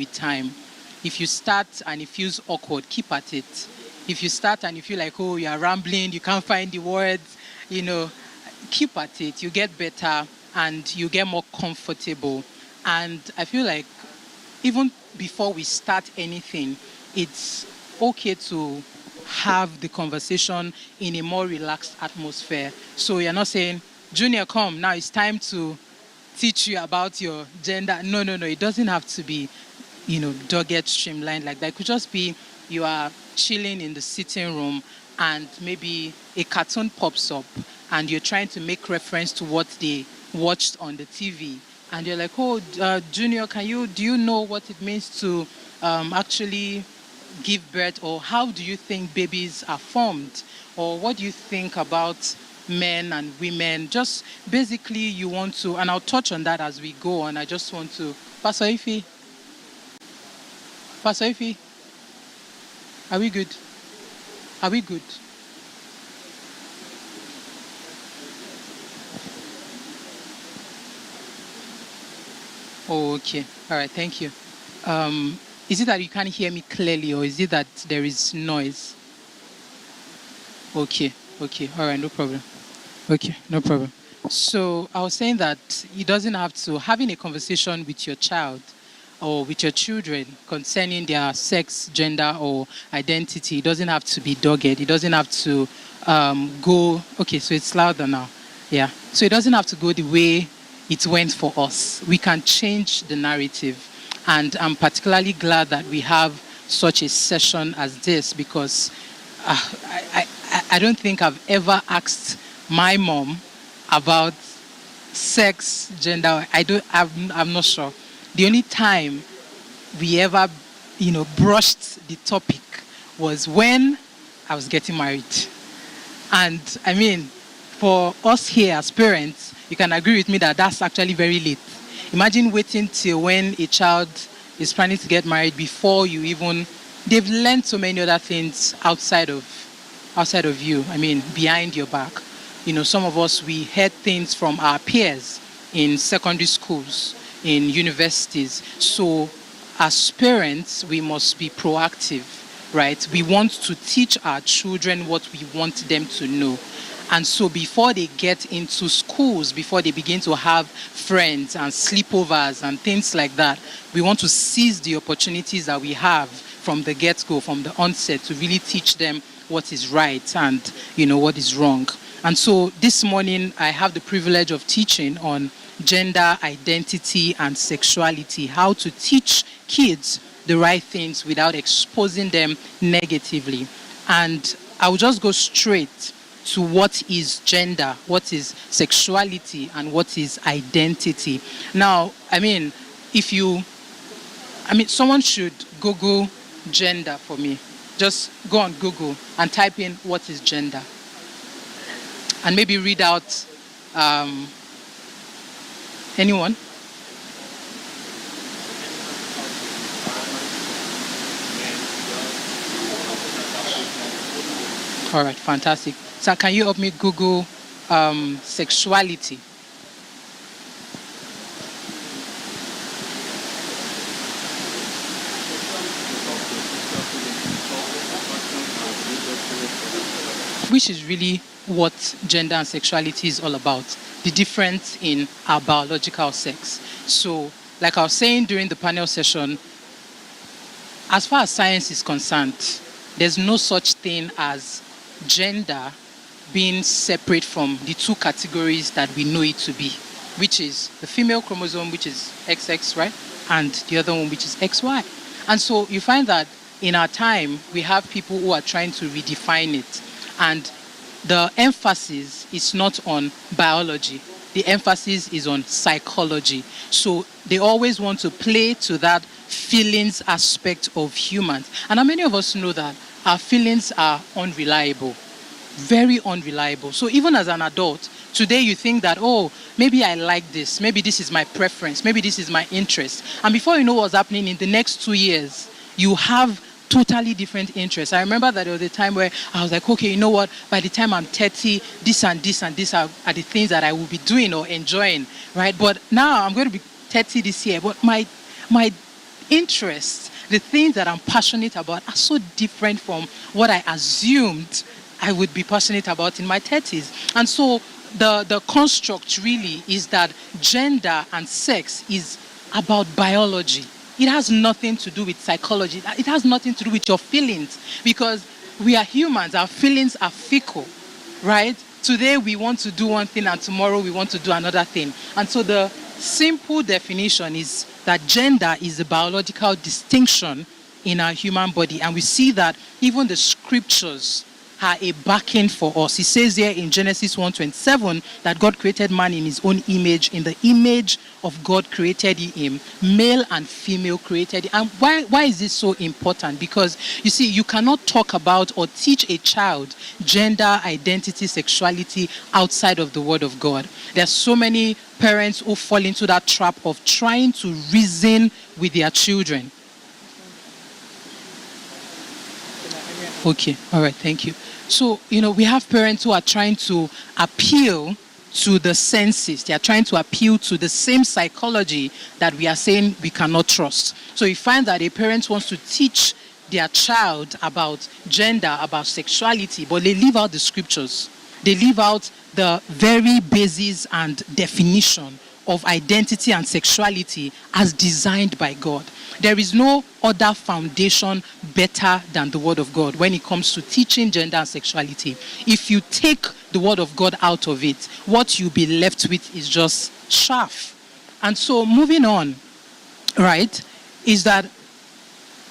with time. If you start and it feels awkward, keep at it. If you start and you feel like, oh, you are rambling, you can't find the words, keep at it. You get better and you get more comfortable. And I feel like even before we start anything, it's okay to have the conversation in a more relaxed atmosphere. So you're not saying, Junior, come, now it's time to teach you about your gender. No, no, no. It doesn't have to be, dogged, streamlined like that. It could just be you are chilling in the sitting room and maybe a cartoon pops up and you're trying to make reference to what they watched on the TV. And you're like, oh, Junior, do you know what it means to actually give birth? Or how do you think babies are formed? Or what do you think about men and women? Just basically you want to, and I'll touch on that as we go on. I just want to, Pastor Ife, are we good? Are we good? Oh, okay. All right. Thank you. Is it that you can't hear me clearly, or is it that there is noise? Okay. Okay. All right. No problem. Okay. No problem. So I was saying that it doesn't have to having a conversation with your child or with your children concerning their sex, gender, or identity. It doesn't have to be dogged. It doesn't have to go. Okay. So it's louder now. Yeah. So it doesn't have to go the way it went for us. We can change the narrative. And I'm particularly glad that we have such a session as this because I don't think I've ever asked my mom about sex, gender. I'm not sure. The only time we ever, brushed the topic was when I was getting married. And I mean, for us here as parents, you can agree with me that that's actually very late. Imagine waiting till when a child is planning to get married before you even, they've learned so many other things outside of you. I mean, behind your back. Some of us, we heard things from our peers in secondary schools, in universities. So as parents, we must be proactive, right? We want to teach our children what we want them to know. And so before they get into schools, before they begin to have friends and sleepovers and things like that, we want to seize the opportunities that we have from the get-go, from the onset, to really teach them what is right and, what is wrong. And so this morning, I have the privilege of teaching on gender, identity, and sexuality, how to teach kids the right things without exposing them negatively. And I will just go straight to what is gender, what is sexuality, and what is identity. Now, someone should Google gender for me. Just go on Google and type in what is gender. And maybe read out anyone? All right, fantastic. So can you help me Google sexuality? Which is really what gender and sexuality is all about. The difference in our biological sex. So, like I was saying during the panel session, as far as science is concerned, there's no such thing as gender being separate from the two categories that we know it to be, which is the female chromosome, which is XX, right? And the other one, which is XY. And so you find that in our time, we have people who are trying to redefine it. And the emphasis is not on biology. The emphasis is on psychology. So they always want to play to that feelings aspect of humans. And how many of us know that our feelings are unreliable? Very unreliable. So even as an adult, today you think that, oh, maybe I like this. Maybe this is my preference. Maybe this is my interest. And before you know what's happening in the next 2 years, you have totally different interests. I remember that there was a time where I was like, okay, you know what? By the time I'm 30, this and this and this are the things that I will be doing or enjoying, right? But now I'm going to be 30 this year. But my interests, the things that I'm passionate about are so different from what I assumed I would be passionate about in my 30s. And so the construct really is that gender and sex is about biology. It has nothing to do with psychology. It has nothing to do with your feelings, because we are humans. Our feelings are fickle, right? Today we want to do one thing and tomorrow we want to do another thing. And so the simple definition is that gender is a biological distinction in our human body. And we see that even the scriptures are a backing for us. It says here in Genesis 1:27 that God created man in his own image. In the image of God created he him. Male and female created him. And why is this so important? Because you see, you cannot talk about or teach a child gender, identity, sexuality outside of the Word of God. There are so many parents who fall into that trap of trying to reason with their children. Okay, all right, thank you. So, we have parents who are trying to appeal to the senses. They are trying to appeal to the same psychology that we are saying we cannot trust. So you find that a parent wants to teach their child about gender, about sexuality, but they leave out the scriptures. They leave out the very basis and definition of identity and sexuality as designed by God. There is no other foundation better than the Word of God when it comes to teaching gender and sexuality. If you take the Word of God out of it, what you'll be left with is just chaff. And so moving on, right, is that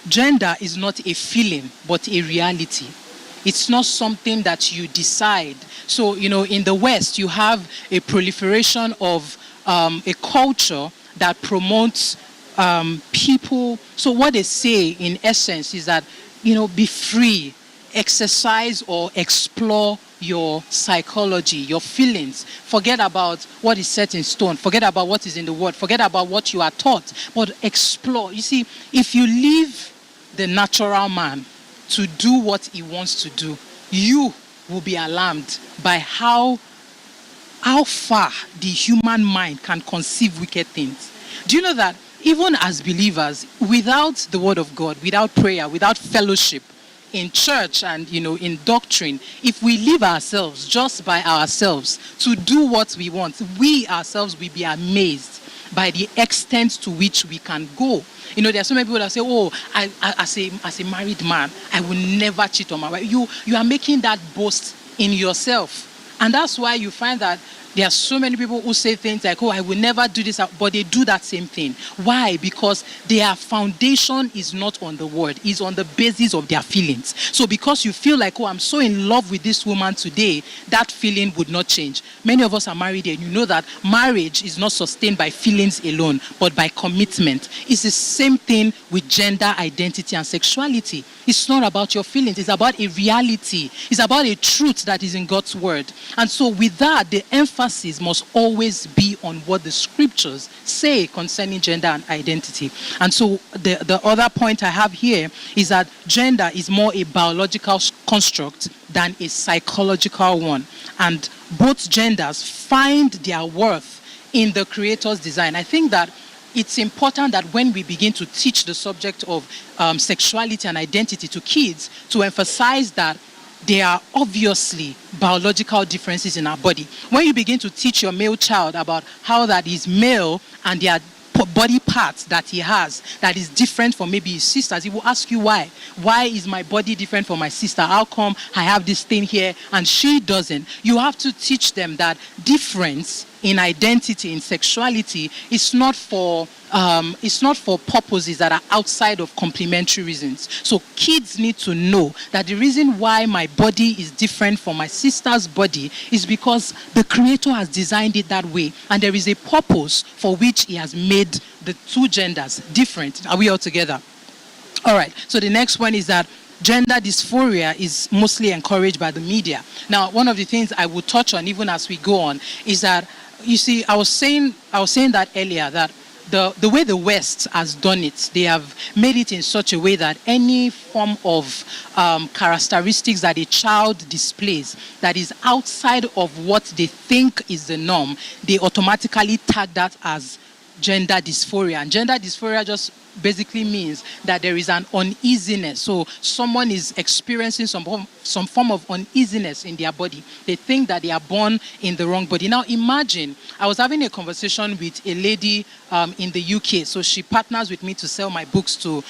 gender is not a feeling, but a reality. It's not something that you decide. So, in the West, you have a proliferation of a culture that promotes people. So what they say in essence is that, be free, exercise or explore your psychology, your feelings. Forget about what is set in stone. Forget about what is in the Word. Forget about what you are taught. But explore. You see, if you leave the natural man to do what he wants to do, you will be alarmed by how far the human mind can conceive wicked things. Do you know that even as believers, without the Word of God, without prayer, without fellowship in church and, in doctrine, if we leave ourselves just by ourselves to do what we want, we ourselves will be amazed by the extent to which we can go. There are so many people that say, as a married man, I will never cheat on my wife. You are making that boast in yourself. And that's why you find that there are so many people who say things like, I will never do this, but they do that same thing. Why? Because their foundation is not on the Word, it's on the basis of their feelings. So because you feel like, I'm so in love with this woman today, that feeling would not change. Many of us are married and you know that marriage is not sustained by feelings alone, but by commitment. It's the same thing with gender, identity, and sexuality. It's not about your feelings, it's about a reality. It's about a truth that is in God's Word. And so with that, the emphasis must always be on what the scriptures say concerning gender and identity. And so the other point I have here is that gender is more a biological construct than a psychological one. And both genders find their worth in the Creator's design. I think that it's important that when we begin to teach the subject of sexuality and identity to kids, to emphasize that there are obviously biological differences in our body. When you begin to teach your male child about how that is male and there are body parts that he has that is different from maybe his sisters, he will ask you why. Why is my body different from my sister? How come I have this thing here and she doesn't? You have to teach them that difference in identity, in sexuality, is not for purposes that are outside of complementary reasons. So kids need to know that the reason why my body is different from my sister's body is because the Creator has designed it that way, and there is a purpose for which He has made the two genders different. Are we all together? All right. So the next one is that gender dysphoria is mostly encouraged by the media. Now, one of the things I will touch on even as we go on is that, you see, I was saying that earlier, that the way the West has done it, they have made it in such a way that any form of characteristics that a child displays that is outside of what they think is the norm, they automatically tag that as gender dysphoria. And gender dysphoria just basically means that there is an uneasiness. So someone is experiencing some form of uneasiness in their body. They think that they are born in the wrong body. Now imagine, I was having a conversation with a lady in the UK. So she partners with me to sell my books to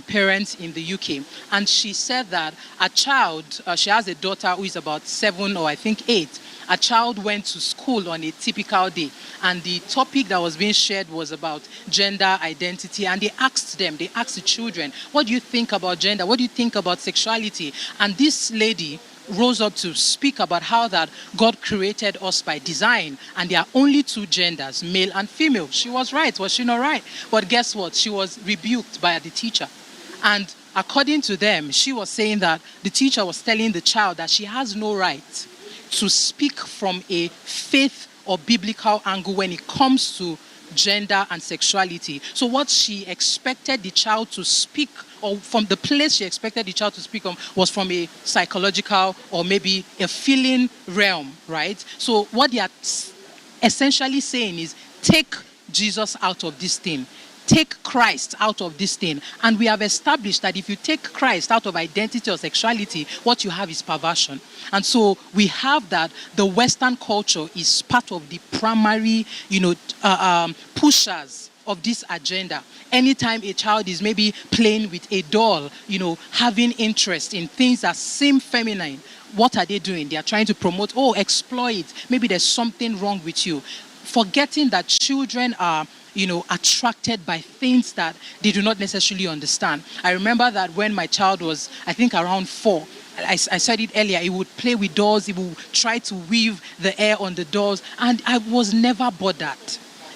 parents in the UK. And she said that a child, she has a daughter who is about 7 or I think 8. A child went to school on a typical day, and the topic that was being shared was about gender identity. And they asked the children, what do you think about gender? What do you think about sexuality? And this lady rose up to speak about how that God created us by design, and there are only 2 genders, male and female. She was right, was she not right? But guess what? She was rebuked by the teacher. And according to them, she was saying that the teacher was telling the child that she has no right to speak from a faith or biblical angle when it comes to gender and sexuality. So what she expected the child to speak, or from the place she expected the child to speak on, was from a psychological or maybe a feeling realm, right? So what they are essentially saying is, take Jesus out of this thing. Take Christ out of this thing. And we have established that if you take Christ out of identity or sexuality, what you have is perversion. And so we have that the Western culture is part of the primary, pushers of this agenda. Anytime a child is maybe playing with a doll, having interest in things that seem feminine, what are they doing? They are trying to promote, explore it. Maybe there's something wrong with you. Forgetting that children are attracted by things that they do not necessarily understand. I remember that when my child was, I think, around 4, I said it earlier, he would play with dolls, he would try to weave the air on the dolls, and I was never bothered.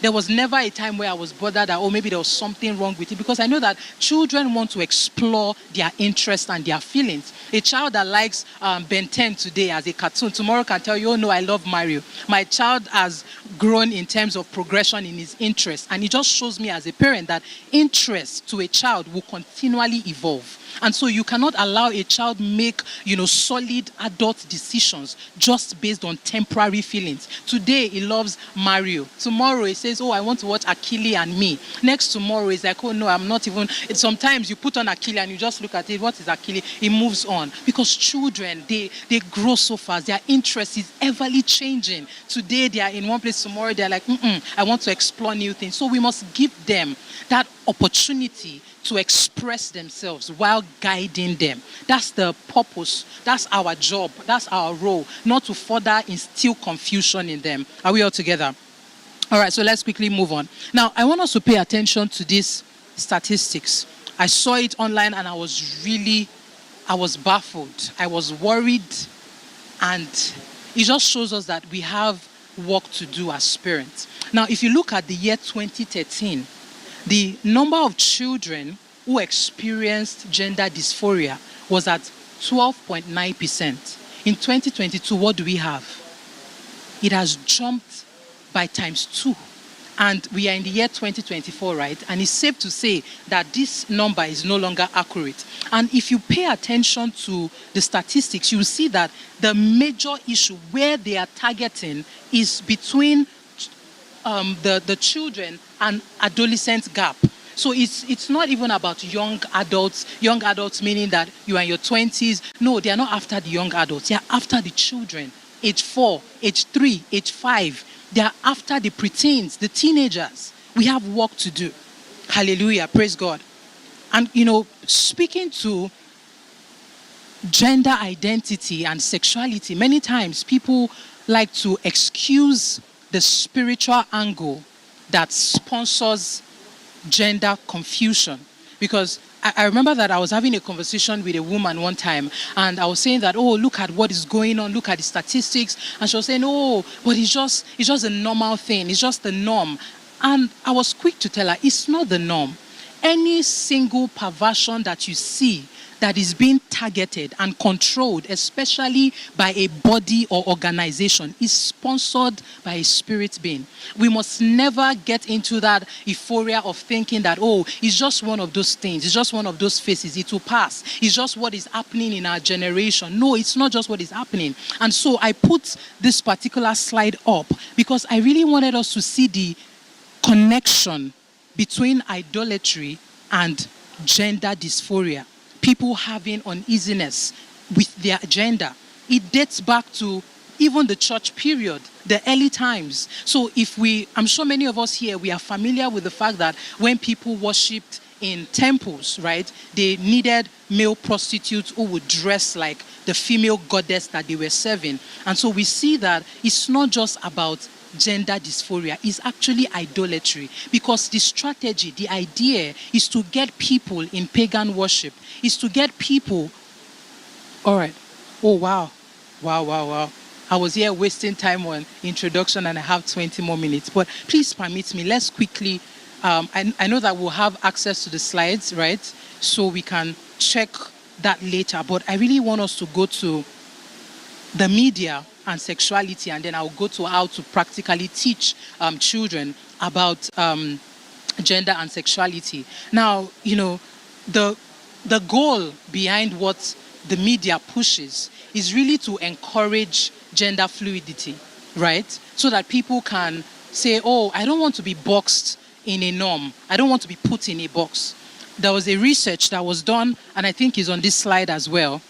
There was never a time where I was bothered that, maybe there was something wrong with it, because I know that children want to explore their interests and their feelings. A child that likes Ben 10 today as a cartoon, tomorrow can tell you, oh no, I love Mario. My child has grown in terms of progression in his interests, and it just shows me as a parent that interest to a child will continually evolve. And so you cannot allow a child make, solid adult decisions just based on temporary feelings. Today, he loves Mario. Tomorrow, he says, I want to watch Achille and me. Next tomorrow, he's like, oh, no, I'm not even. Sometimes you put on Achille and you just look at it. What is Achille? He moves on. Because children, they grow so fast. Their interest is everly changing. Today, they are in one place. Tomorrow, they're like, I want to explore new things. So we must give them that opportunity to express themselves while guiding them. That's the purpose. That's our job. That's our role. Not to further instill confusion in them. Are we all together? All right, so let's quickly move on. Now, I want us to pay attention to these statistics. I saw it online and I was baffled. I was worried, and it just shows us that we have work to do as parents. Now, if you look at the year 2013, the number of children who experienced gender dysphoria was at 12.9%. In 2022, what do we have? It has jumped by ×2. And we are in the year 2024, right? And it's safe to say that this number is no longer accurate. And if you pay attention to the statistics, you will see that the major issue where they are targeting is between the children and adolescent gap. So it's not even about young adults meaning that you are in your 20s. No, they are not after the young adults. They are after the children, age 4, age 3, age 5. They are after the preteens, the teenagers. We have work to do. Hallelujah, praise God. And speaking to gender identity and sexuality, many times people like to excuse the spiritual angle that sponsors gender confusion. Because I remember that I was having a conversation with a woman one time, and I was saying that, look at what is going on, look at the statistics. And she was saying, but it's just a normal thing, it's just the norm. And I was quick to tell her, it's not the norm. Any single perversion that you see that is being targeted and controlled, especially by a body or organization, is sponsored by a spirit being. We must never get into that euphoria of thinking that, it's just one of those things, it's just one of those faces, it will pass. It's just what is happening in our generation. No, it's not just what is happening. And so I put this particular slide up because I really wanted us to see the connection between idolatry and gender dysphoria. People having uneasiness with their gender. It dates back to even the church period, the early times. So I'm sure many of us here, we are familiar with the fact that when people worshipped in temples, right, they needed male prostitutes who would dress like the female goddess that they were serving. And so we see that it's not just about gender dysphoria, it's actually idolatry, because the strategy, the idea is to get people in pagan worship, is to get people. All right. Oh, wow. Wow. I was here wasting time on introduction and I have 20 more minutes, but please permit me, let's quickly, I know that we'll have access to the slides, right? So we can check that later, but I really want us to go to the media and sexuality, and then I'll go to how to practically teach children about gender and sexuality. Now, the goal behind what the media pushes is really to encourage gender fluidity, right? So that people can say, oh, I don't want to be boxed in a norm. I don't want to be put in a box. There was a research that was done, and I think is on this slide as well.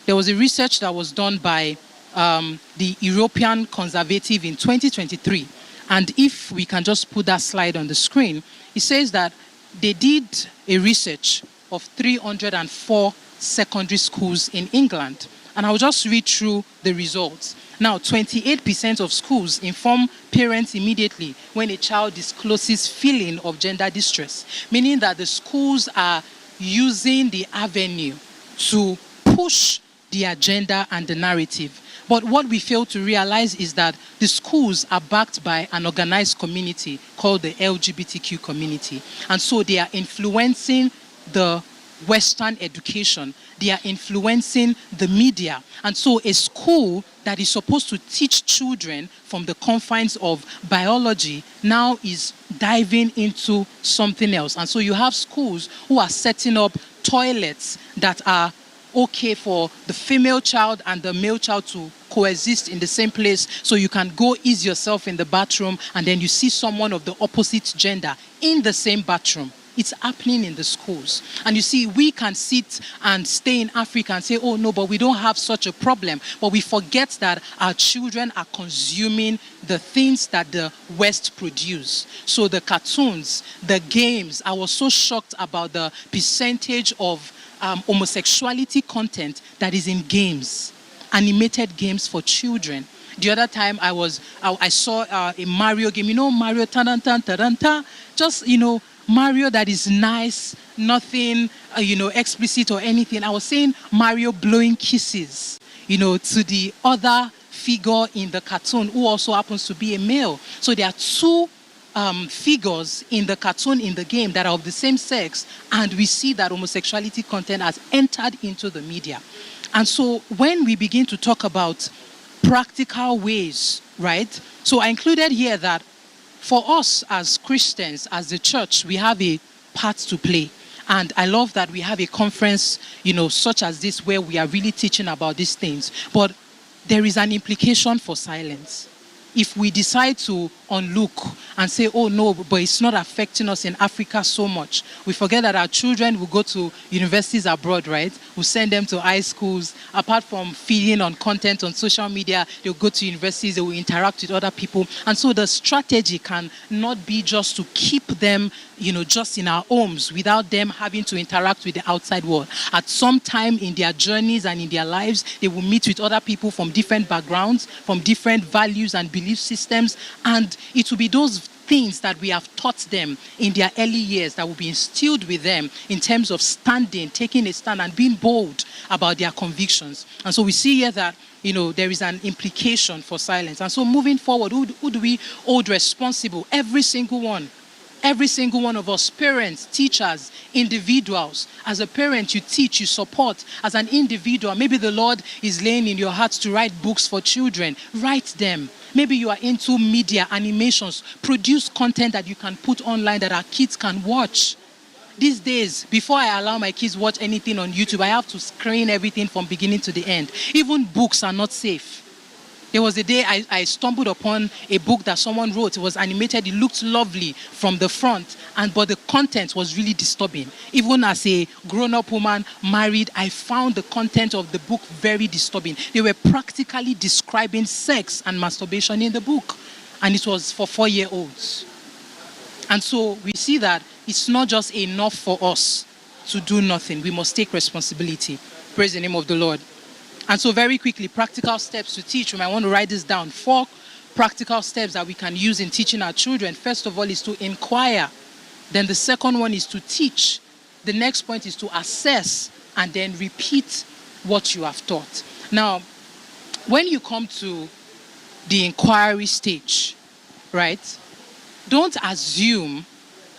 There was a research that was done by the European Conservative in 2023. And if we can just put that slide on the screen, it says that they did a research of 304 secondary schools in England. And I'll just read through the results. Now, 28% of schools inform parents immediately when a child discloses feeling of gender distress, meaning that the schools are using the avenue to push the agenda and the narrative. But what we fail to realize is that the schools are backed by an organized community called the LGBTQ community. And so they are influencing the Western education. They are influencing the media. And so a school that is supposed to teach children from the confines of biology now is diving into something else. And so you have schools who are setting up toilets that are okay for the female child and the male child to coexist in the same place, so you can go ease yourself in the bathroom and then you see someone of the opposite gender in the same bathroom. It's happening in the schools. And you see, we can sit and stay in Africa and say, oh no, but we don't have such a problem. But we forget that our children are consuming the things that the West produce. So the cartoons, the games, I was so shocked about the percentage of homosexuality content that is in games, animated games for children. The other time I saw a Mario game, Mario ta-dan-tan, just, Mario that is nice, nothing, explicit or anything. I was saying Mario blowing kisses, to the other figure in the cartoon who also happens to be a male. So there are two figures in the cartoon, in the game, that are of the same sex, and we see that homosexuality content has entered into the media. And so when we begin to talk about practical ways, right? So I included here that for us as Christians, as the church, we have a part to play. And I love that we have a conference, such as this, where we are really teaching about these things. But there is an implication for silence. If we decide to unlook and say, oh no, but it's not affecting us in Africa so much, we forget that our children will go to universities abroad, right? We'll send them to high schools. Apart from feeding on content on social media, they'll go to universities, they will interact with other people. And so the strategy can not be just to keep them, just in our homes without them having to interact with the outside world. At some time in their journeys and in their lives, they will meet with other people from different backgrounds, from different values and belief systems, and it will be those things that we have taught them in their early years that will be instilled with them in terms of standing, taking a stand and being bold about their convictions. And so we see here that, there is an implication for silence. And so moving forward, who do we hold responsible? Every single one. Every single one of us, parents, teachers, individuals. As a parent, you teach, you support. As an individual, maybe the Lord is laying in your heart to write books for children. Write them. Maybe you are into media, animations. Produce content that you can put online that our kids can watch. These days, before I allow my kids watch anything on YouTube, I have to screen everything from beginning to the end. Even books are not safe. There was a day I stumbled upon a book that someone wrote. It was animated. It looked lovely from the front, but the content was really disturbing. Even as a grown-up woman, married, I found the content of the book very disturbing. They were practically describing sex and masturbation in the book, and it was for 4-year-olds. And so we see that it's not just enough for us to do nothing. We must take responsibility. Praise the name of the Lord. And so very quickly, practical steps to teach. We might want to write this down. 4 practical steps that we can use in teaching our children. First of all is to inquire. Then the second one is to teach. The next point is to assess and then repeat what you have taught. Now, when you come to the inquiry stage, right, don't assume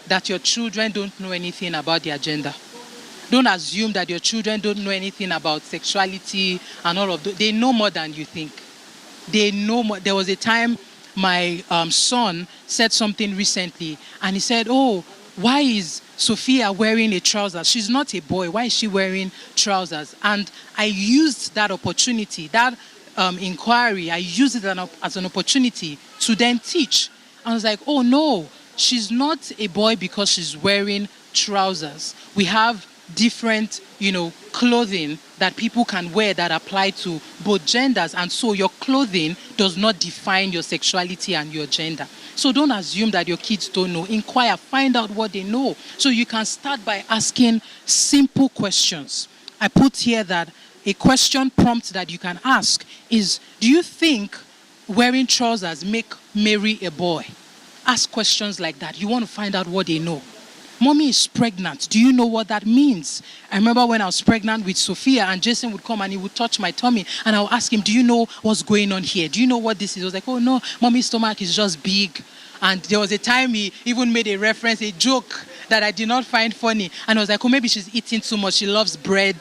that your children don't know anything about the agenda. Don't assume that your children don't know anything about sexuality and all of that. They know more than you think. They know more. There was a time my son said something recently, and he said, "Oh, why is Sophia wearing a trouser? She's not a boy. Why is she wearing trousers?" And I used that opportunity, that inquiry, I used it as an opportunity to then teach. I was like, "Oh no, she's not a boy because she's wearing trousers. We have different, clothing that people can wear that apply to both genders. And so your clothing does not define your sexuality and your gender. So don't assume that your kids don't know. Inquire, find out what they know. So you can start by asking simple questions. I put here that a question prompt that you can ask is, do you think wearing trousers make Mary a boy? Ask questions like that. You want to find out what they know. Mommy is pregnant. Do you know what that means? I remember when I was pregnant with Sophia and Jason would come and he would touch my tummy and I would ask him, do you know what's going on here? Do you know what this is? I was like, oh no, mommy's stomach is just big. And there was a time he even made a reference, a joke that I did not find funny. And I was like, oh, maybe she's eating too much. She loves bread.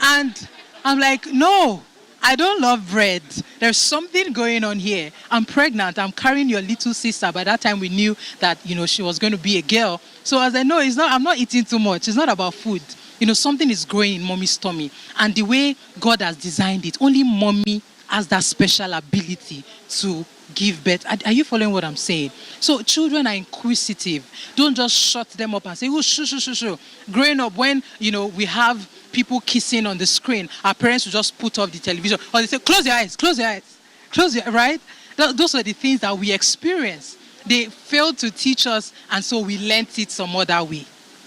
And I'm like, no, I don't love bread. There's something going on here. I'm pregnant. I'm carrying your little sister. By that time, we knew that, she was going to be a girl. So I was like, no, I'm not eating too much. It's not about food. Something is growing in mommy's tummy. And the way God has designed it, only mommy has that special ability to give birth. Are you following what I'm saying? So children are inquisitive. Don't just shut them up and say, oh, shoo. Growing up, when, we have people kissing on the screen, our parents will just put off the television. Or they say, close your eyes. Right? Those are the things that we experience. They failed to teach us, and so we learnt it some other way.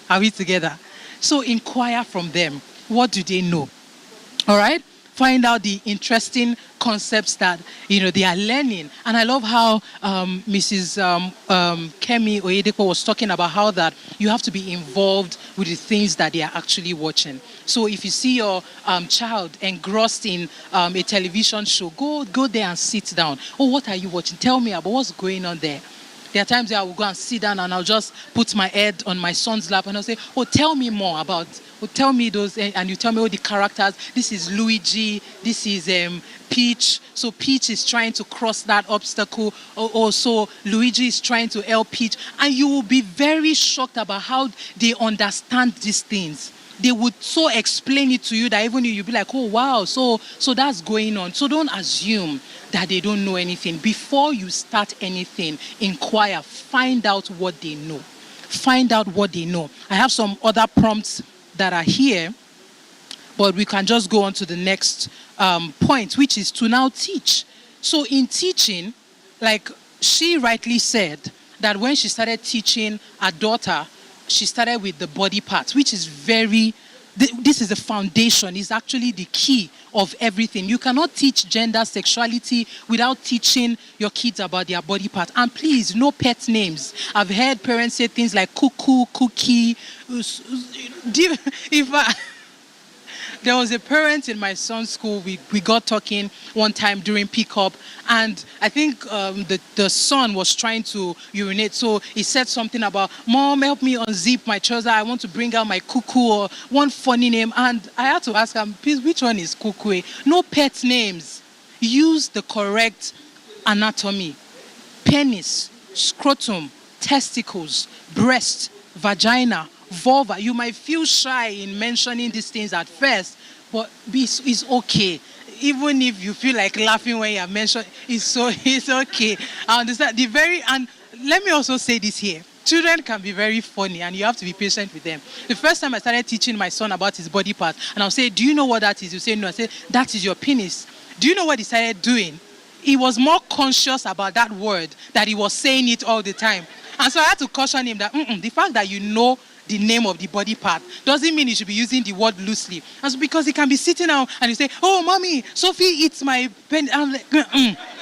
Are we together? So inquire from them. What do they know? All right? Find out the interesting concepts that, they are learning. And I love how Mrs. Kemi Oyedepo was talking about how that you have to be involved with the things that they are actually watching. So if you see your child engrossed in a television show, go there and sit down. Oh, what are you watching? Tell me about what's going on there. There are times where I will go and sit down and I'll just put my head on my son's lap and I'll say, oh, tell me more about, tell me those, and you tell me all the characters. This is Luigi, this is Peach. So Peach is trying to cross that obstacle. So Luigi is trying to help Peach. And you will be very shocked about how they understand these things. They would so explain it to you that even you'll be like, oh, wow, so that's going on. So don't assume that they don't know anything. Before you start anything, inquire, find out what they know. Find out what they know. I have some other prompts that are here, but we can just go on to the next point, which is to now teach. So in teaching, like she rightly said, that when she started teaching her daughter, she started with the body parts, which is this is the foundation, is actually the key of everything. You cannot teach gender, sexuality without teaching your kids about their body parts. And please, no pet names. I've heard parents say things like cuckoo, cookie. There was a parent in my son's school, we got talking one time during pickup, and I think the son was trying to urinate, so he said something about, Mom, help me unzip my trouser, I want to bring out my cuckoo, or one funny name, and I had to ask him, please, which one is cuckoo? No pet names. Use the correct anatomy. Penis, scrotum, testicles, breast, vagina, vulva. You might feel shy in mentioning these things at first, but it's okay. even if you feel like laughing when you're mentioned, it's okay. I understand. And let me also say this here. Children can be very funny and you have to be patient with them. The first time I started teaching my son about his body part, and I'll say, do you know what that is? You say, no. I say, that is your penis. Do you know what he started doing? He was more conscious about that word, that he was saying it all the time. And so I had to caution him that the fact that you know the name of the body part doesn't mean you should be using the word loosely. And so because he can be sitting down and you say, oh, mommy, Sophie eats my pen. I'm like,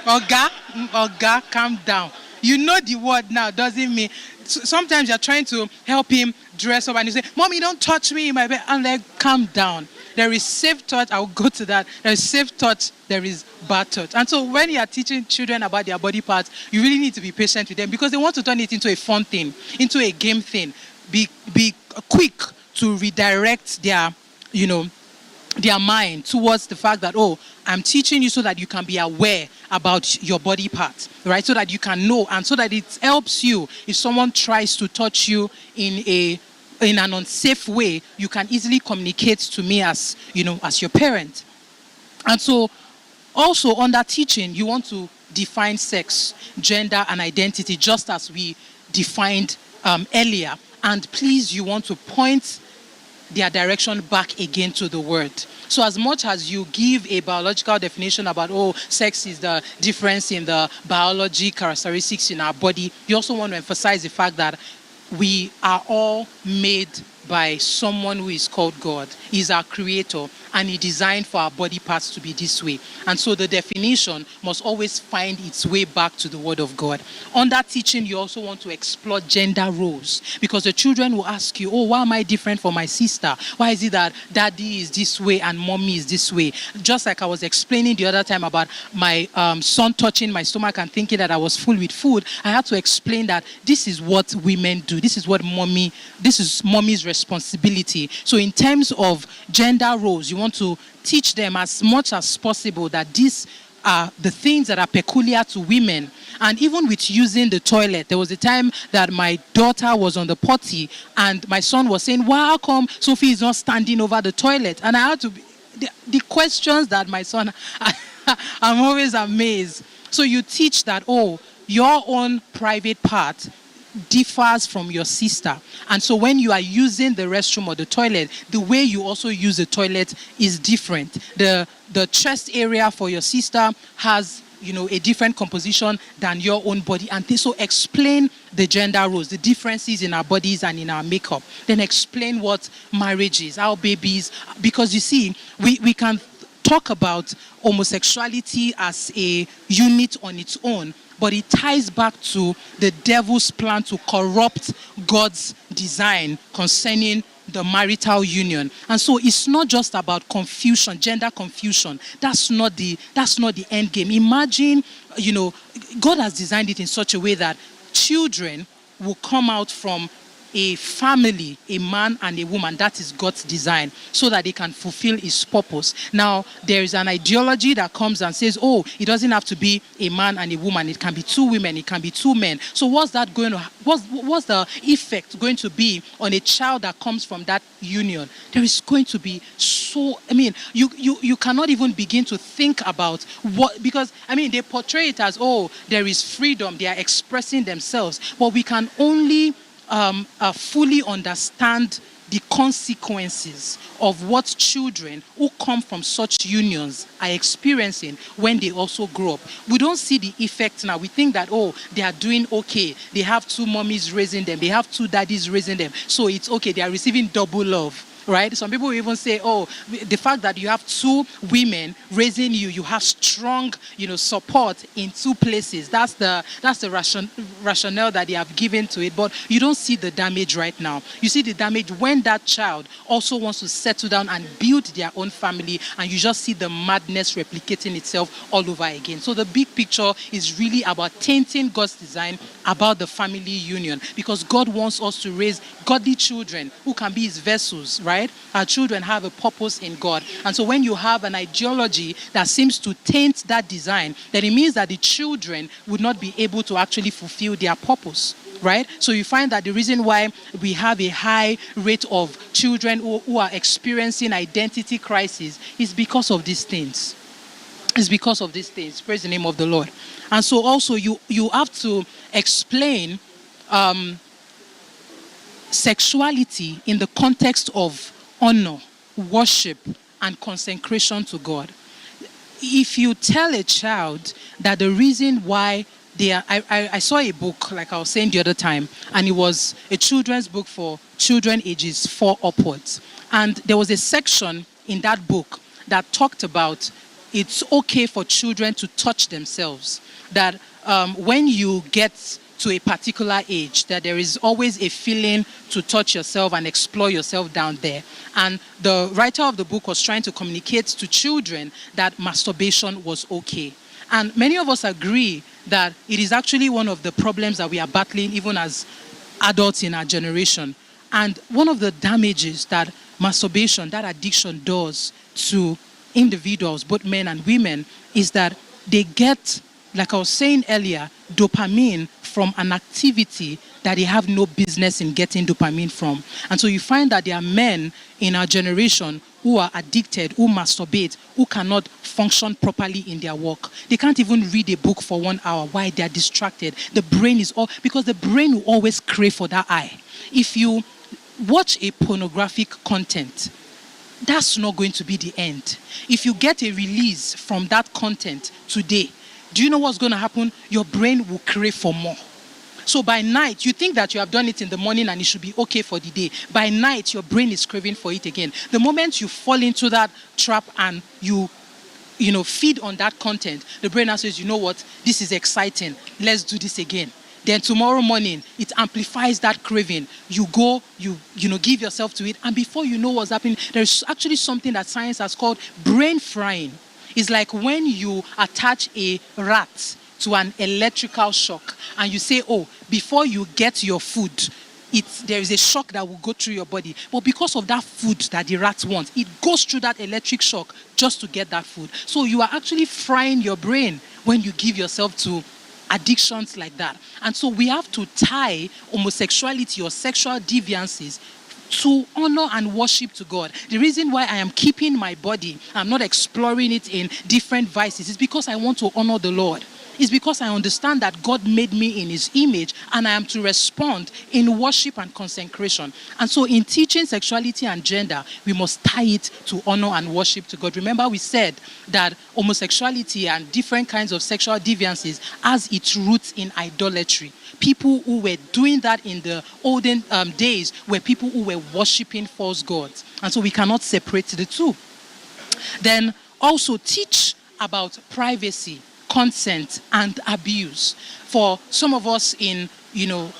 Oga, calm down. You know the word now doesn't mean. Sometimes you're trying to help him dress up and you say, mommy, don't touch me in my bed. I'm like, calm down. There is safe touch. I'll go to that. There is safe touch. There is bad touch. And so when you are teaching children about their body parts, you really need to be patient with them because they want to turn it into a fun thing, into a game thing. Be quick to redirect their mind towards the fact that, oh, I'm teaching you so that you can be aware about your body parts, right? So that you can know and so that it helps you if someone tries to touch you in an unsafe way, you can easily communicate to me as your parent. And so also under teaching, you want to define sex, gender, and identity just as we defined earlier. And please, you want to point their direction back again to the word. So as much as you give a biological definition about, sex is the difference in the biology characteristics in our body, you also want to emphasize the fact that we are all made by someone who is called God. He's our creator, and he designed for our body parts to be this way. And so the definition must always find its way back to the word of God. Under teaching, you also want to explore gender roles, because the children will ask you, why am I different from my sister? Why is it that daddy is this way and mommy is this way? Just like I was explaining the other time about my son touching my stomach and thinking that I was full with food, I had to explain that this is what women do. This is mommy's responsibility. So in terms of gender roles, you want to teach them as much as possible that these are the things that are peculiar to women. And even with using the toilet, there was a time that my daughter was on the potty and my son was saying, how come Sophie is not standing over the toilet? And I had to the questions that my son I'm always amazed. So you teach that, your own private part differs from your sister. And so when you are using the restroom or the toilet, the way you also use the toilet is different. The chest area for your sister has a different composition than your own body. And so explain the gender roles, the differences in our bodies and in our makeup. Then explain what marriage is, how babies, because you see, we can talk about homosexuality as a unit on its own, but it ties back to the devil's plan to corrupt God's design concerning the marital union. And so it's not just about confusion, gender confusion. That's not the end game. Imagine, God has designed it in such a way that children will come out from a family, a man and a woman. That is God's design, so that they can fulfill his purpose. Now, there is an ideology that comes and says, it doesn't have to be a man and a woman. It can be two women, it can be two men. So what's the effect going to be on a child that comes from that union? There is going to be you cannot even begin to think about what, because they portray it as, there is freedom, they are expressing themselves, but we can only fully understand the consequences of what children who come from such unions are experiencing when they also grow up. We don't see the effect now. We think that, they are doing okay. They have two mommies raising them. They have two daddies raising them. So it's okay. They are receiving double love. Right? Some people even say, the fact that you have two women raising you, you have strong, support in two places. That's the rationale that they have given to it. But you don't see the damage right now. You see the damage when that child also wants to settle down and build their own family, and you just see the madness replicating itself all over again. So the big picture is really about tainting God's design about the family union, because God wants us to raise godly children who can be his vessels, right? Our children have a purpose in God. And so when you have an ideology that seems to taint that design, then it means that the children would not be able to actually fulfill their purpose, right? So you find that the reason why we have a high rate of children who are experiencing identity crisis is because of these things. It's because of these things. Praise the name of the Lord. And so also you have to explain sexuality in the context of honor, worship, and consecration to God. If you tell a child that the reason why they are, I saw a book, like I was saying the other time, and it was a children's book for children ages 4 upwards. And there was a section in that book that talked about it's okay for children to touch themselves. That when you get to a particular age, that there is always a feeling to touch yourself and explore yourself down there. And the writer of the book was trying to communicate to children that masturbation was okay. And many of us agree that it is actually one of the problems that we are battling even as adults in our generation. And one of the damages that masturbation, that addiction does to individuals, both men and women, is that they get, like I was saying earlier, dopamine from an activity that they have no business in getting dopamine from. And so you find that there are men in our generation who are addicted, who masturbate, who cannot function properly in their work. They can't even read a book for 1 hour. Why? They are distracted. The brain is all, because the brain will always crave for that eye. If you watch a pornographic content, that's not going to be the end. If you get a release from that content today, do you know what's going to happen? Your brain will crave for more. So by night, you think that you have done it in the morning and it should be okay for the day. By night, your brain is craving for it again. The moment you fall into that trap and you feed on that content, the brain now says, you know what, this is exciting. Let's do this again. Then tomorrow morning, it amplifies that craving. You go, you give yourself to it. And before you know what's happening, there's actually something that science has called brain frying. It's like when you attach a rat to an electrical shock and you say, oh, before you get your food, there is a shock that will go through your body. But because of that food that the rat wants, it goes through that electric shock just to get that food. So you are actually frying your brain when you give yourself to addictions like that. And so we have to tie homosexuality or sexual deviances to honor and worship to God. The reason why I am keeping my body, I'm not exploring it in different vices, is because I want to honor the Lord. It's because I understand that God made me in his image and I am to respond in worship and consecration. And so in teaching sexuality and gender, we must tie it to honor and worship to God. Remember we said that homosexuality and different kinds of sexual deviances has its roots in idolatry. People who were doing that in the olden days were people who were worshiping false gods. And so we cannot separate the two. Then also teach about privacy, consent, and abuse. For some of us in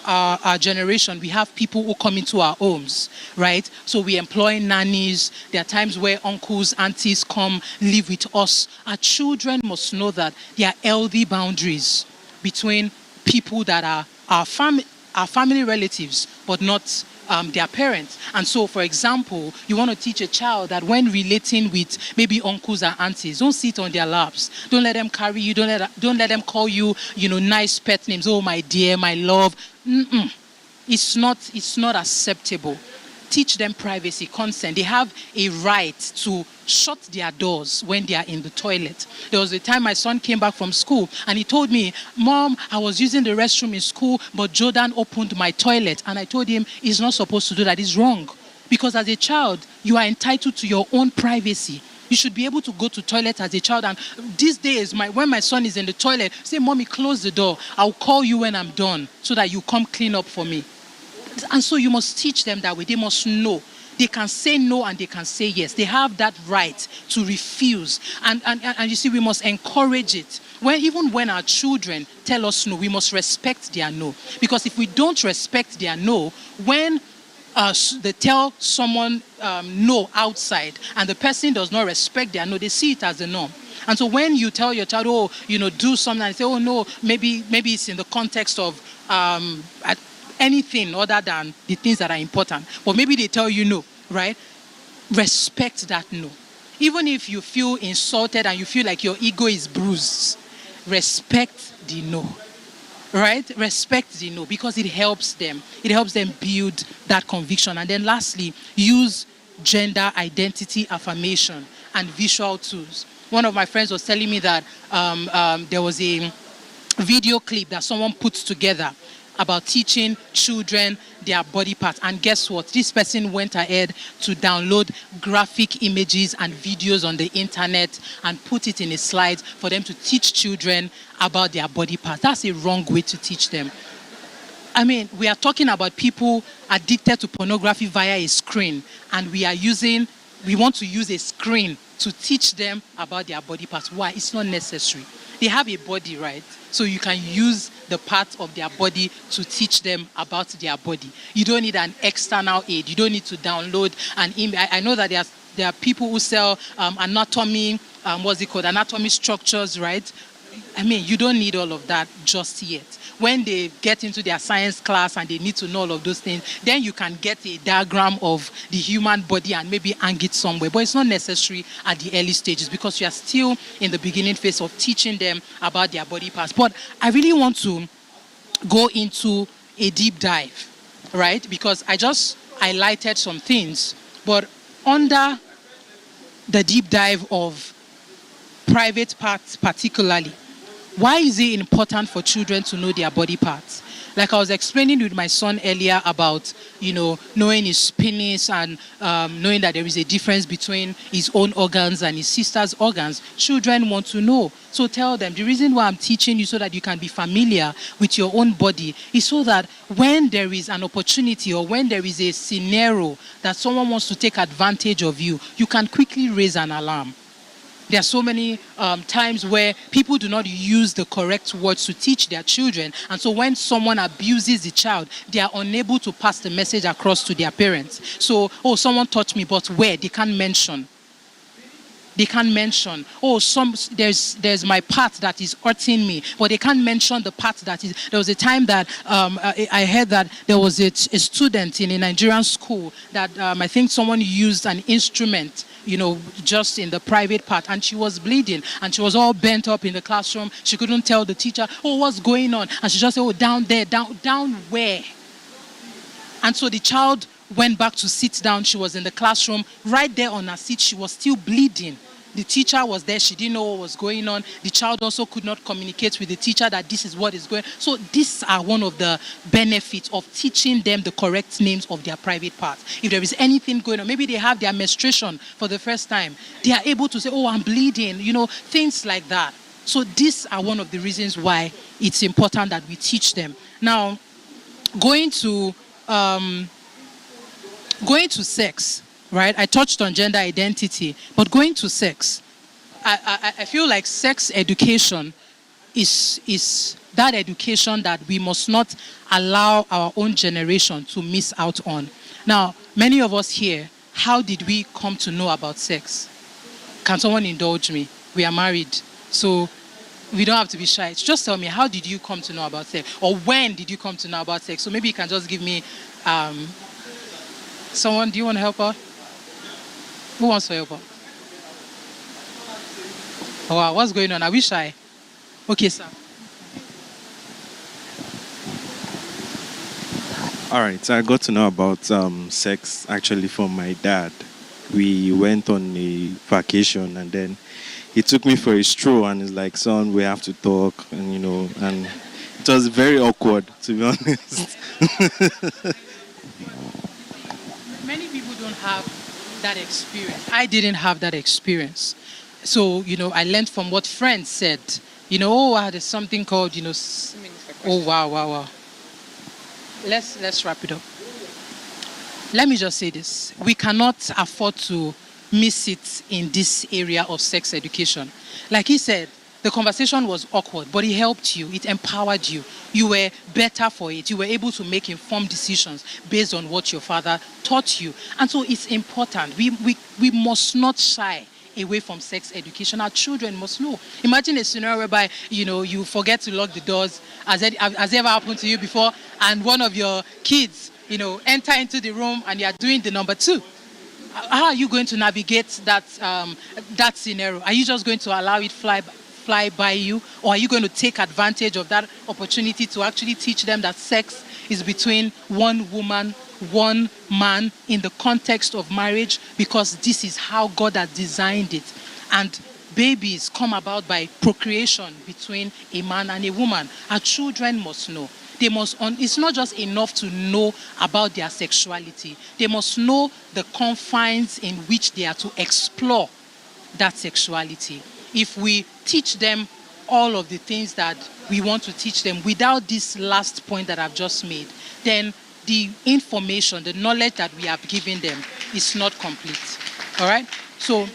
our generation, we have people who come into our homes, right? So we employ nannies. There are times where uncles, aunties come live with us. Our children must know that there are healthy boundaries between people that are our family relatives, but not their parents. And so, for example, you want to teach a child that when relating with maybe uncles and aunties, don't sit on their laps. Don't let them carry you. Don't let them call you, nice pet names. Oh, my dear, my love. It's not acceptable. Teach them privacy, consent. They have a right to shut their doors when they are in the toilet. There was a time my son came back from school and he told me, Mom, I was using the restroom in school, but Jordan opened my toilet. And I told him, he's not supposed to do that. It's wrong. Because as a child, you are entitled to your own privacy. You should be able to go to toilet as a child. And these days, when my son is in the toilet, say, Mommy, close the door. I'll call you when I'm done so that you come clean up for me. And so you must teach them that way. They must know. They can say no and they can say yes. They have that right to refuse. And you see, we must encourage it. Even when our children tell us no, we must respect their no. Because if we don't respect their no, when they tell someone no outside and the person does not respect their no, they see it as a norm. And so when you tell your child, do something, and say, oh no, maybe it's in the context of anything other than the things that are important. But maybe they tell you no, right? Respect that no. Even if you feel insulted and you feel like your ego is bruised, respect the no. Right? Respect the no, because it helps them. It helps them build that conviction. And then lastly, use gender identity affirmation and visual tools. one of my friends was telling me that there was a video clip that someone put together about teaching children their body parts. And guess what? This person went ahead to download graphic images and videos on the internet and put it in a slide for them to teach children about their body parts. That's a wrong way to teach them. I mean, we are talking about people addicted to pornography via a screen, and we want to use a screen to teach them about their body parts. Why? It's not necessary. They have a body, right? So you can use the part of their body to teach them about their body. You don't need an external aid. You don't need to download an image. I know that there are people who sell anatomy, anatomy structures, right? I mean, you don't need all of that just yet. When they get into their science class and they need to know all of those things, then you can get a diagram of the human body and maybe hang it somewhere. But it's not necessary at the early stages because you are still in the beginning phase of teaching them about their body parts. But I really want to go into a deep dive, right? Because I just highlighted some things. But under the deep dive of private parts particularly, why is it important for children to know their body parts? Like I was explaining with my son earlier about, knowing his penis and knowing that there is a difference between his own organs and his sister's organs. Children want to know. So tell them, the reason why I'm teaching you so that you can be familiar with your own body is so that when there is an opportunity or when there is a scenario that someone wants to take advantage of you, you can quickly raise an alarm. There are so many times where people do not use the correct words to teach their children. And so when someone abuses the child, they are unable to pass the message across to their parents. So, someone touched me, but where? They can't mention. They can't mention, there's my part that is hurting me, but they can't mention the part that is. There was a time that I heard that there was a student in a Nigerian school that I think someone used an instrument, just in the private part, and she was bleeding, and she was all bent up in the classroom. She couldn't tell the teacher, what's going on? And she just said, down there, down where? And so the child went back to sit down. She was in the classroom. Right there on her seat, she was still bleeding. The teacher was there. She didn't know what was going on. The child also could not communicate with the teacher that this is what is going on. So these are one of the benefits of teaching them the correct names of their private parts. If there is anything going on, maybe they have their menstruation for the first time, they are able to say, I'm bleeding, things like that. So these are one of the reasons why it's important that we teach them. Now, going to sex, right? I touched on gender identity, but going to sex, I feel like sex education is that education that we must not allow our own generation to miss out on. Now, many of us here, how did we come to know about sex? Can someone indulge me? We are married, so we don't have to be shy. Just tell me, how did you come to know about sex? Or when did you come to know about sex? So maybe you can just give me someone. Do you want to help out? Who wants to help out? Oh, wow, what's going on? Are we shy? Okay, sir. All right, so I got to know about sex actually from my dad. We went on a vacation and then he took me for a stroll and he's like, son, we have to talk, and and it was very awkward, to be honest. Many people don't have that experience. I didn't have that experience. So, I learned from what friends said. There's something called, wow. Let's wrap it up. Let me just say this. We cannot afford to miss it in this area of sex education. Like he said, the conversation was awkward, but it helped you. It empowered you. You were better for it. You were able to make informed decisions based on what your father taught you. And so it's important. We must not shy away from sex education. Our children must know. Imagine a scenario whereby, you forget to lock the doors. Has it ever happened to you before? And one of your kids, enter into the room and you are doing the number 2. How are you going to navigate that scenario? Are you just going to allow it fly by you, or are you going to take advantage of that opportunity to actually teach them that sex is between one woman, one man in the context of marriage, because this is how God has designed it? And babies come about by procreation between a man and a woman. Our children must know. They must it's not just enough to know about their sexuality. They must know the confines in which they are to explore that sexuality. If we teach them all of the things that we want to teach them without this last point that I've just made, then the information, the knowledge that we have given them is not complete. All right? So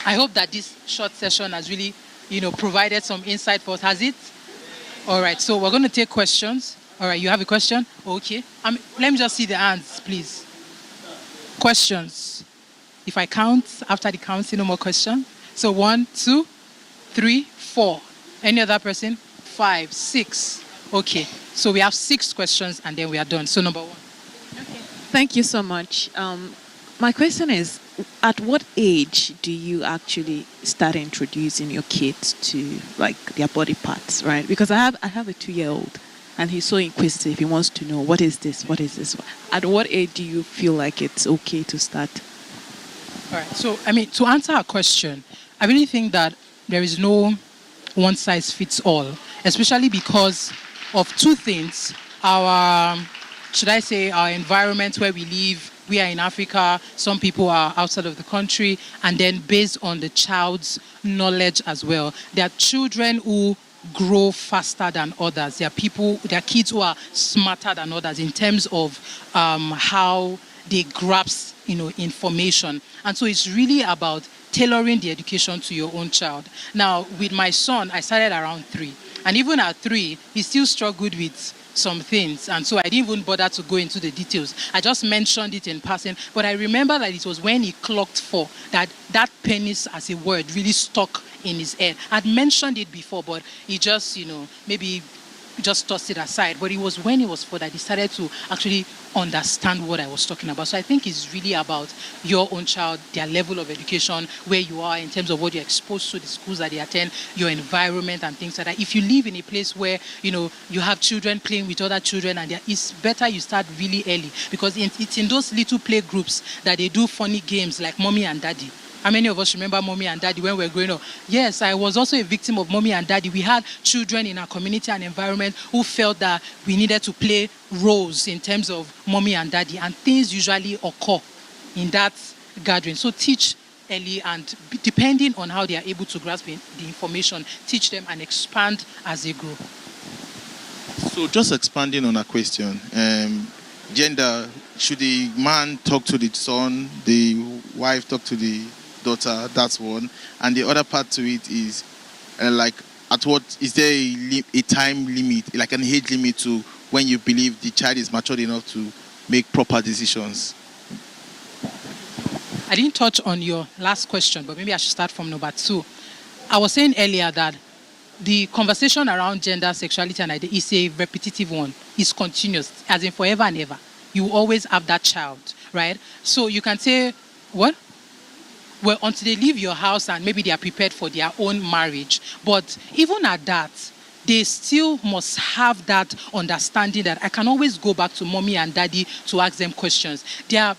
I hope that this short session has really, provided some insight for us. Has it? All right. So we're going to take questions. All right. You have a question? Okay. Let me just see the hands, please. Questions. If I count, after the counting, no more questions. So 1, 2, 3, 4. Any other person? 5, 6. Okay. So we have 6 questions and then we are done. So number 1. Okay. Thank you so much. My question is, at what age do you actually start introducing your kids to like their body parts, right? Because I have a 2-year-old and he's so inquisitive. He wants to know, what is this? What is this? At what age do you feel like it's okay to start? All right. So, to answer our question, I really think that there is no one size fits all, especially because of 2 things. Our environment where we live. We are in Africa, some people are outside of the country, and then based on the child's knowledge as well. There are children who grow faster than others. There are kids who are smarter than others in terms of how they grasp, information. And so it's really about tailoring the education to your own child. Now, with my son, I started around 3. And even at 3, he still struggled with some things, and so I didn't even bother to go into the details. I just mentioned it in passing, but I remember that it was when he clocked 4 that penis as a word really stuck in his head. I'd mentioned it before, but he just, maybe just tossed it aside. But it was when he was 4 that he started to actually understand what I was talking about. So I think it's really about your own child, their level of education, where you are in terms of what you're exposed to, the schools that they attend, your environment and things like that. If you live in a place where, you have children playing with other children, and it's better you start really early, because it's in those little play groups that they do funny games like mommy and daddy. How many of us remember mommy and daddy when we were growing up? Yes, I was also a victim of mommy and daddy. We had children in our community and environment who felt that we needed to play roles in terms of mommy and daddy, and things usually occur in that gathering. So teach early, and depending on how they are able to grasp the information, teach them and expand as they grow. So just expanding on a question, gender, should the man talk to the son, the wife talk to the daughter? That's one. And the other part to it is at what is there a time limit, like an age limit to when you believe the child is matured enough to make proper decisions? I didn't touch on your last question, but maybe I should start from number 2. I was saying earlier that the conversation around gender, sexuality, and identity is a repetitive one. It's continuous, as in forever and ever. You always have that child, right? So you can say, what? Well, until they leave your house and maybe they are prepared for their own marriage. But even at that, they still must have that understanding that I can always go back to mommy and daddy to ask them questions. There are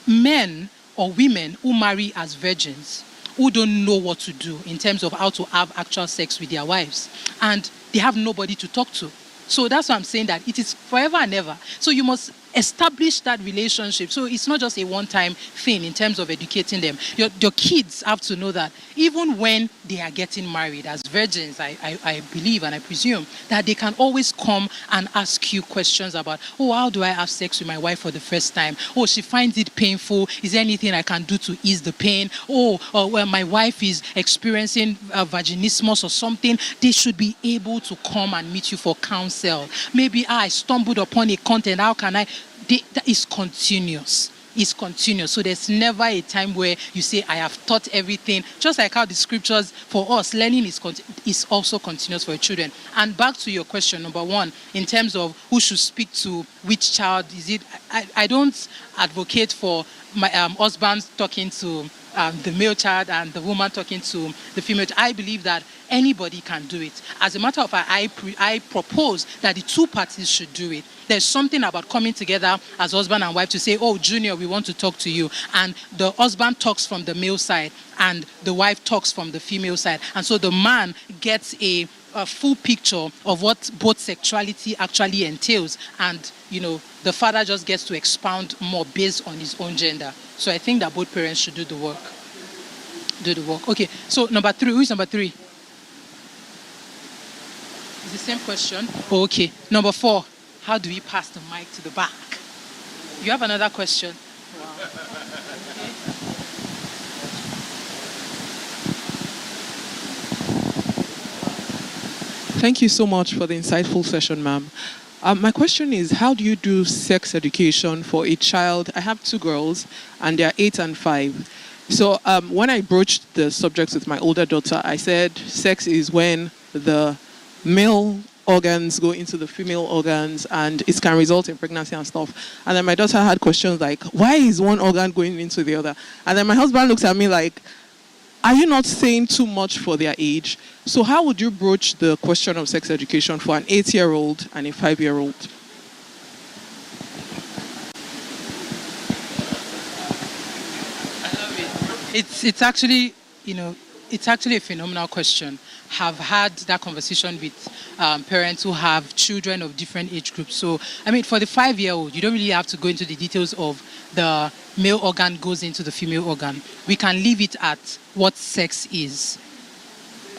men or women who marry as virgins, who don't know what to do in terms of how to have actual sex with their wives. And they have nobody to talk to. So that's why I'm saying that it is forever and ever. So you must establish that relationship. So it's not just a one-time thing in terms of educating them. Your kids have to know that even when they are getting married as virgins, I believe and I presume that they can always come and ask you questions about, oh, how do I have sex with my wife for the first time? Oh, she finds it painful. Is there anything I can do to ease the pain? Oh, well, my wife is experiencing vaginismus or something. They should be able to come and meet you for counsel. Maybe I stumbled upon a content. How can I? That is continuous. It's continuous. So there's never a time where you say, I have taught everything. Just like how the scriptures for us, learning is also continuous for your children. And back to your question, number 1, in terms of who should speak to which child, is it? I don't advocate for my husband talking to the male child and the woman talking to the female. I believe that anybody can do it. As a matter of fact, I propose that the two parties should do it. There's something about coming together as husband and wife to say, oh, Junior, we want to talk to you. And the husband talks from the male side and the wife talks from the female side. And so the man gets a full picture of what both sexuality actually entails. And, the father just gets to expound more based on his own gender. So I think that both parents should do the work. Okay, so number 3. Who is number 3? It's the same question. Okay, number 4. How do we pass the mic to the back? You have another question? Wow. Okay. Thank you so much for the insightful session, ma'am. My question is, how do you do sex education for a child? I have 2 girls, and they're 8 and 5. So when I broached the subject with my older daughter, I said sex is when the male organs go into the female organs and it can result in pregnancy and stuff. And then my daughter had questions like, why is one organ going into the other? And then my husband looks at me like, are you not saying too much for their age? So how would you broach the question of sex education for an 8-year-old and a 5-year-old? It's actually, it's actually a phenomenal question. Have had that conversation with parents who have children of different age groups. So, for the 5-year-old, you don't really have to go into the details of the male organ goes into the female organ. We can leave it at what sex is.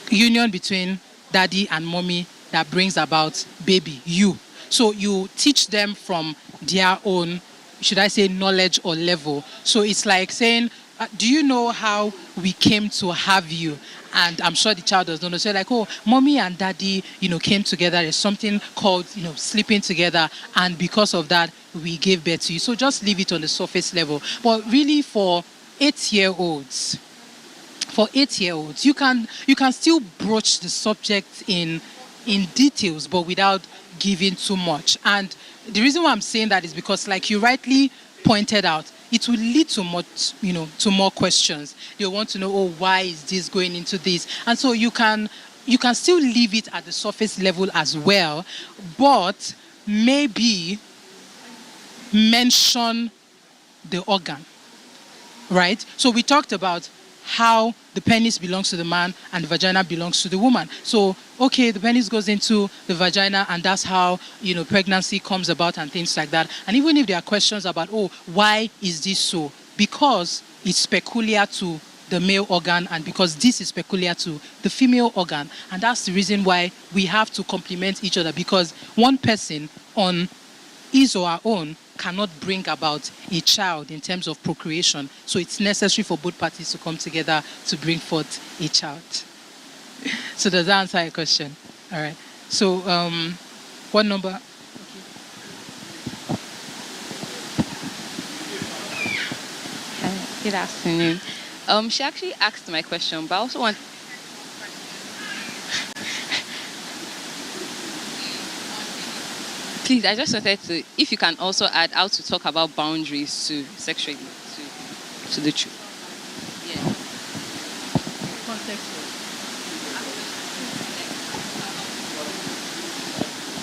Union between daddy and mommy that brings about baby, you. So you teach them from their own, should I say, knowledge or level. So it's like saying, do you know how we came to have you? And I'm sure the child does not know. So like, oh, mommy and daddy, came together. There's something called, sleeping together. And because of that, we gave birth to you. So just leave it on the surface level. But really for 8-year-olds, you can still broach the subject in details, but without giving too much. And the reason why I'm saying that is because, like you rightly pointed out, it will lead to much, to more questions. You'll want to know, oh, why is this going into this? And so you can still leave it at the surface level as well, but maybe mention the organ, right? So we talked about how the penis belongs to the man and the vagina belongs to the woman. So, okay, the penis goes into the vagina and that's how, pregnancy comes about and things like that. And even if there are questions about, oh, why is this so? Because it's peculiar to the male organ and because this is peculiar to the female organ. And that's the reason why we have to complement each other, because one person on his or her own cannot bring about a child in terms of procreation. So it's necessary for both parties to come together to bring forth a child. So does that answer your question? All right. So what number? Okay. Good afternoon. She actually asked my question, but I also want... Please, I just wanted to, if you can also add how to talk about boundaries to sexually, to the truth. Yeah.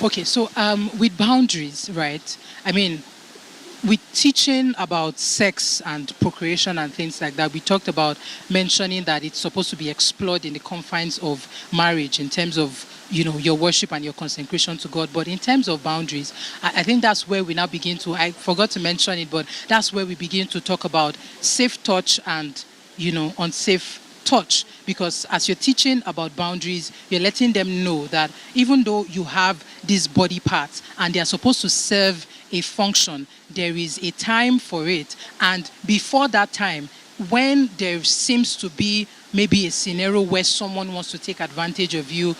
Okay, so with boundaries, right? With teaching about sex and procreation and things like that, we talked about mentioning that it's supposed to be explored in the confines of marriage in terms of, your worship and your consecration to God. But in terms of boundaries, I think that's where we now begin to, I forgot to mention it, but that's where we begin to talk about safe touch and, unsafe touch. Because as you're teaching about boundaries, you're letting them know that even though you have these body parts and they're supposed to serve a function, there is a time for it. And before that time, when there seems to be maybe a scenario where someone wants to take advantage of you,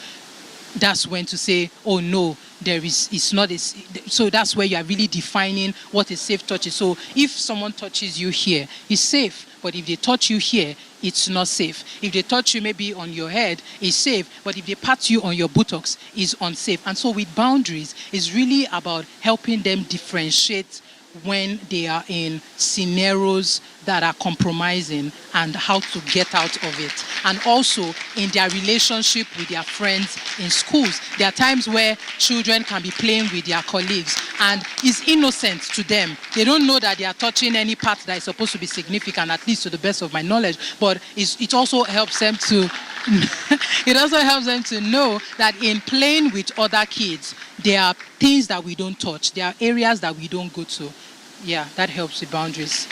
that's when to say, oh no, it's not a, so that's where you are really defining what a safe touch is. So if someone touches you here, it's safe. But if they touch you here, it's not safe. If they touch you maybe on your head, it's safe. But if they pat you on your buttocks, it's unsafe. And so with boundaries, it's really about helping them differentiate when they are in scenarios that are compromising and how to get out of it. And also in their relationship with their friends in schools. There are times where children can be playing with their colleagues and it's innocent to them. They don't know that they are touching any part that is supposed to be significant, at least to the best of my knowledge. But it also helps them to it also helps them to know that in playing with other kids, there are things that we don't touch. There are areas that we don't go to. Yeah, that helps with boundaries.